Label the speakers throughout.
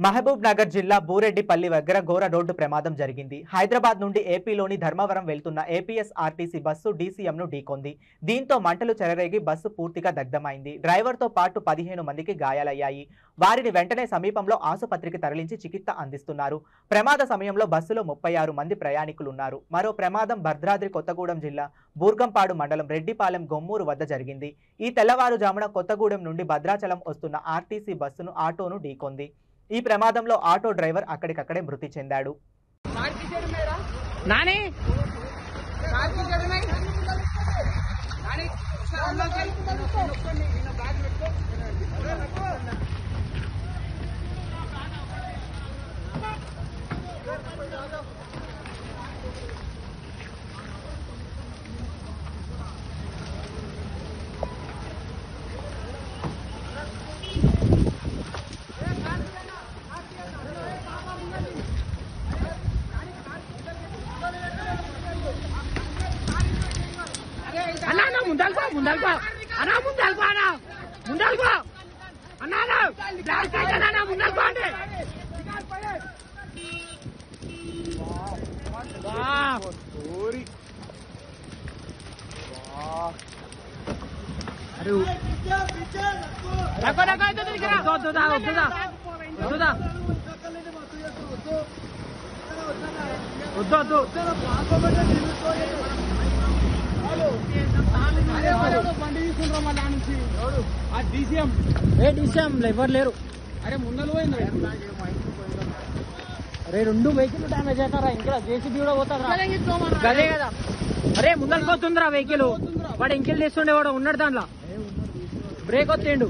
Speaker 1: మహబూబ్ నగర్ జిల్లా బూరెడ్డిపల్లి దగ్గర ఘోర రోడ్డు ప్రమాదం జరిగింది. హైదరాబాద్ నుండి ఏపీలోని ధర్మవరం వెళ్తున్న ఏపీఎస్ ఆర్టీసీ బస్సు డీసీఎంను ఢీకొంది. దీంతో మంటలు చెలరేగి బస్సు పూర్తిగా దగ్ధమైంది. డ్రైవర్తో పాటు 15 మందికి గాయాలయ్యాయి. వారిని వెంటనే సమీపంలో ఆసుపత్రికి తరలించి చికిత్స అందిస్తున్నారు. ప్రమాద సమయంలో బస్సులో 36 మంది ప్రయాణికులున్నారు. మరో ప్రమాదం భద్రాద్రి కొత్తగూడెం జిల్లా బూర్గంపాడు మండలం రెడ్డిపాలెం గొమ్మూరు వద్ద జరిగింది. ఈ తెల్లవారుజామున కొత్తగూడెం నుండి భద్రాచలం వస్తున్న ఆర్టీసీ బస్సును ఆటోను ఢీకొంది. ఈ ప్రమాదంలో ఆటో డ్రైవర్ అక్కడికక్కడే మృతి చెందాడు.
Speaker 2: ముందల్కో అన్నా ముందల్కో అన్నా ముందల్కో అన్నా బ్లాస్ట్ అయితేనా ముందల్కో అంటే ఎవరు లేరు. అరే ముందలు పోయింది. అరే 2 వెహికల్ డ్యామేజ్ అవుతారా? ఇంకా జేసీబీ కూడా పోతారా? అదే కదా. అరే ముందలు పోతుందిరా వెహికల్. వాడు ఇంకెల్ తీస్తుండే వాడు ఉన్నాడు దాంట్లో. బ్రేక్ వస్తేండు.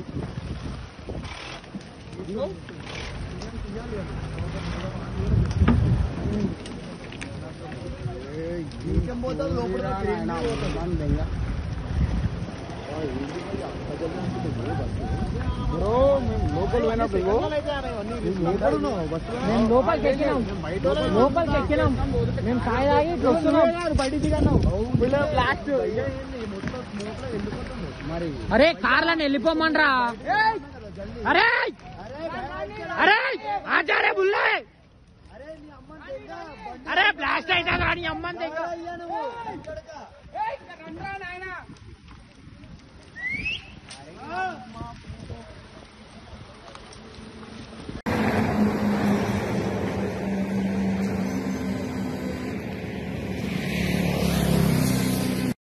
Speaker 2: లోపలికి ఎక్కినాం మేము కాయ తాగి వస్తున్నాం బయట దిగన్నాం. అరే కార్లను వెళ్ళిపోమనరా. అరే అరే ఆచారే బుల్లే. అరే బ్లాస్ట్ అయితే కానీ అమ్మంది